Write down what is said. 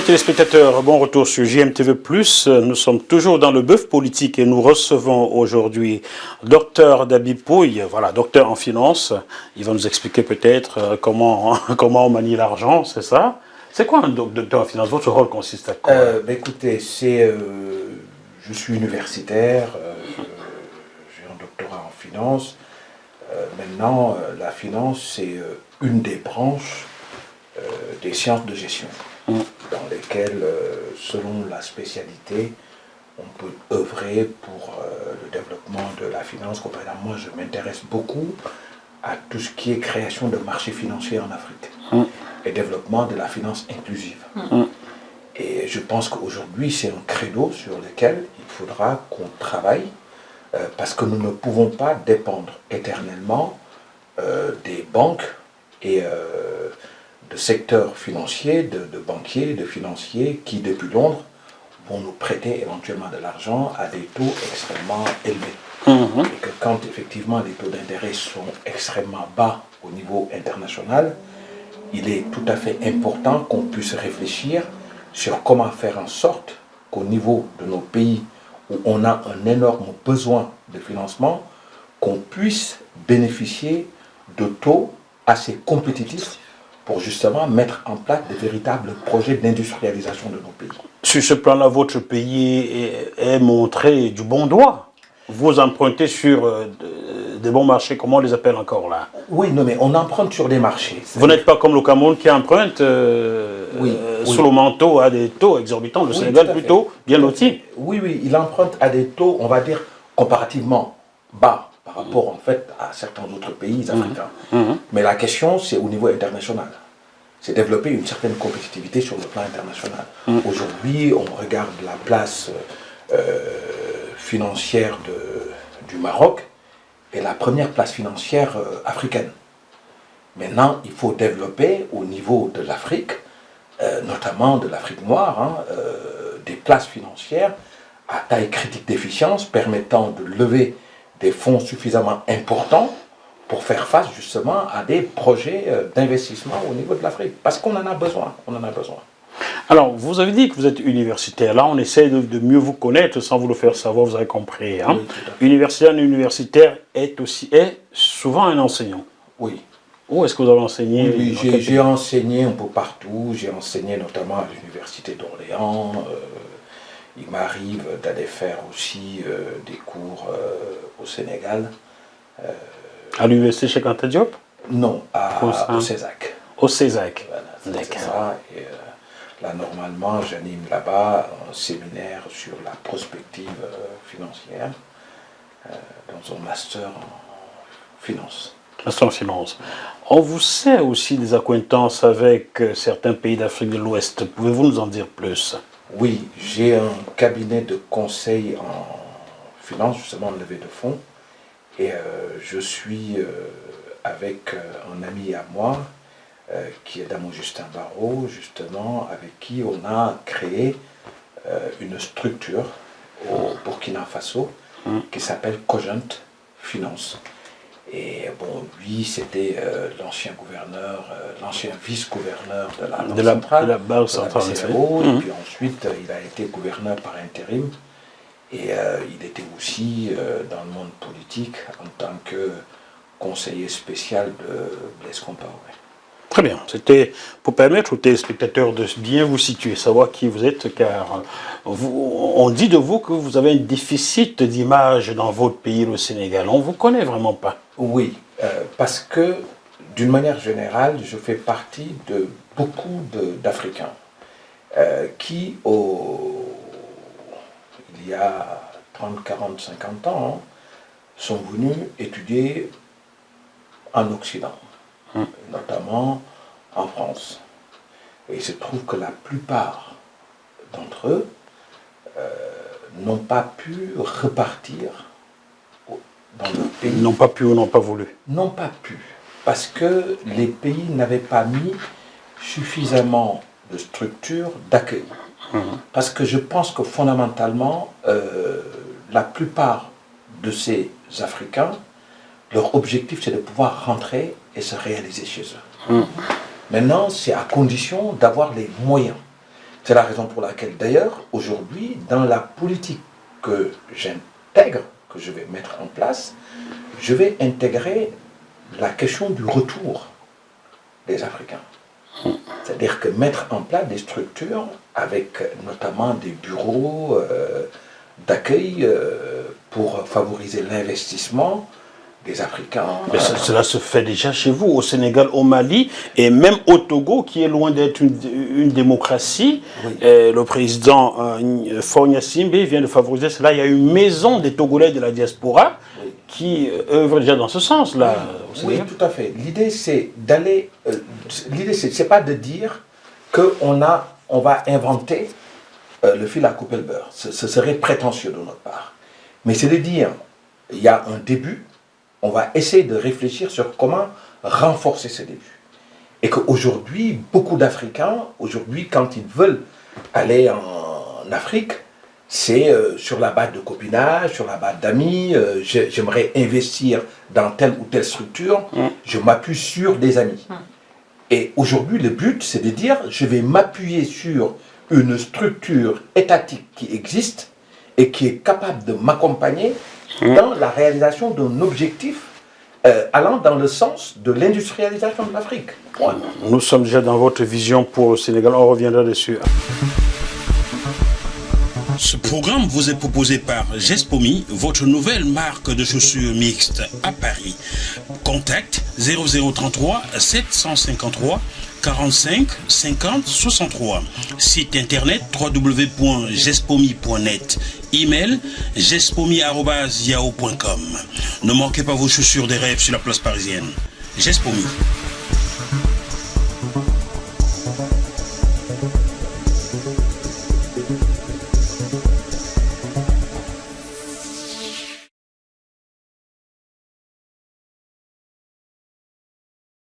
Téléspectateurs, bon retour sur JMTV+. Nous sommes toujours dans le bœuf politique et nous recevons aujourd'hui Dr Dabib Pouye, voilà, docteur en finance. Il va nous expliquer peut-être comment on manie l'argent, c'est ça? C'est quoi un docteur en finance? Votre rôle consiste à quoi? Écoutez, je suis universitaire, j'ai un doctorat en finance. Maintenant, la finance, c'est une des branches des sciences de gestion, dans lesquelles, selon la spécialité, on peut œuvrer pour le développement de la finance. Par exemple, moi, je m'intéresse beaucoup à tout ce qui est création de marchés financiers en Afrique et développement de la finance inclusive. Et je pense qu'aujourd'hui, c'est un credo sur lequel il faudra qu'on travaille parce que nous ne pouvons pas dépendre éternellement des banques et de secteurs financiers, de banquiers, de financiers qui, depuis Londres, vont nous prêter éventuellement de l'argent à des taux extrêmement élevés. Et que quand effectivement les taux d'intérêt sont extrêmement bas au niveau international, il est tout à fait important qu'on puisse réfléchir sur comment faire en sorte qu'au niveau de nos pays où on a un énorme besoin de financement, qu'on puisse bénéficier de taux assez compétitifs pour justement mettre en place de véritables projets d'industrialisation de nos pays. Sur ce plan-là, votre pays est montré du bon doigt. Vous empruntez sur des bons marchés, comment on les appelle encore là? Oui, non, mais on emprunte sur des marchés. Vous n'êtes pas comme le Cameroun qui emprunte sous le manteau à des taux exorbitants. Le Sénégal plutôt bien loti. Oui, il emprunte à des taux, on va dire, comparativement bas par rapport en fait à certains autres pays africains. Mais la question, c'est au niveau international. C'est développer une certaine compétitivité sur le plan international. Aujourd'hui, on regarde la place financière du Maroc est la première place financière africaine. Maintenant, il faut développer au niveau de l'Afrique, notamment de l'Afrique noire, des places financières à taille critique d'efficience permettant de lever des fonds suffisamment importants pour faire face justement à des projets d'investissement au niveau de l'Afrique. Parce qu'on en a besoin, Alors, vous avez dit que vous êtes universitaire. Là, on essaie de mieux vous connaître sans vous le faire savoir, vous avez compris. Hein? Oui, universitaire est souvent un enseignant. Oui. Où est-ce que vous avez enseigné? Oui, j'ai enseigné un peu partout. J'ai enseigné notamment à l'université d'Orléans. Il m'arrive d'aller faire aussi des cours au Sénégal. À l'université Cheikh Anta Diop? Non, au CESAC. Au CESAC. Voilà, d'accord. Là, normalement, j'anime là-bas un séminaire sur la prospective financière dans un master en finance. Master en finance. On vous sait aussi des accointances avec certains pays d'Afrique de l'Ouest. Pouvez-vous nous en dire plus? Oui, j'ai un cabinet de conseil en finance, justement en levée de fonds. Et je suis avec un ami à moi, qui est Damo Justin Barrault, justement, avec qui on a créé une structure au Burkina Faso qui s'appelle Cogent Finance. Et bon, lui, c'était l'ancien gouverneur, l'ancien vice-gouverneur de la Banque centrale, et puis ensuite, il a été gouverneur par intérim. Et il était aussi dans le monde politique en tant que conseiller spécial de Blaise Compaoré. Très bien. C'était pour permettre aux téléspectateurs de bien vous situer, savoir qui vous êtes, car on dit de vous que vous avez un déficit d'image dans votre pays, le Sénégal. On ne vous connaît vraiment pas. Oui, parce que d'une manière générale, je fais partie de beaucoup d'Africains qui, il y a 30, 40, 50 ans, sont venus étudier en Occident, notamment en France. Et il se trouve que la plupart d'entre eux n'ont pas pu repartir dans leur pays. N'ont pas pu ou n'ont pas voulu? N'ont pas pu, parce que les pays n'avaient pas mis suffisamment de structures d'accueil. Parce que je pense que fondamentalement, la plupart de ces Africains, leur objectif c'est de pouvoir rentrer et se réaliser chez eux. Maintenant, c'est à condition d'avoir les moyens. C'est la raison pour laquelle, d'ailleurs, aujourd'hui, dans la politique que j'intègre, que je vais mettre en place, je vais intégrer la question du retour des Africains. C'est-à-dire que mettre en place des structures avec notamment des bureaux d'accueil pour favoriser l'investissement des Africains. Mais cela se fait déjà chez vous, au Sénégal, au Mali, et même au Togo, qui est loin d'être une démocratie. Oui. Le président Faure Gnassingbé vient de favoriser cela. Il y a une maison des Togolais de la diaspora qui œuvre déjà dans ce sens-là. Oui, tout à fait. L'idée, c'est d'aller... l'idée, c'est pas de dire qu'on va inventer le fil à couper le beurre. Ce serait prétentieux de notre part. Mais c'est de dire, il y a un début, on va essayer de réfléchir sur comment renforcer ce début. Et qu'aujourd'hui, beaucoup d'Africains, aujourd'hui, quand ils veulent aller en Afrique, c'est sur la base de copinage, sur la base d'amis, j'aimerais investir dans telle ou telle structure, je m'appuie sur des amis. Et aujourd'hui, le but, c'est de dire, je vais m'appuyer sur une structure étatique qui existe et qui est capable de m'accompagner dans la réalisation d'un objectif allant dans le sens de l'industrialisation de l'Afrique. Ouais. Nous sommes déjà dans votre vision pour le Sénégal, on reviendra dessus. Ce programme vous est proposé par Gespomi, votre nouvelle marque de chaussures mixtes à Paris. Contact 0033 753 45 50 63. Site internet www.gespomi.net. Email gespomi@yahoo.com. Ne manquez pas vos chaussures des rêves sur la place parisienne. Gespomi.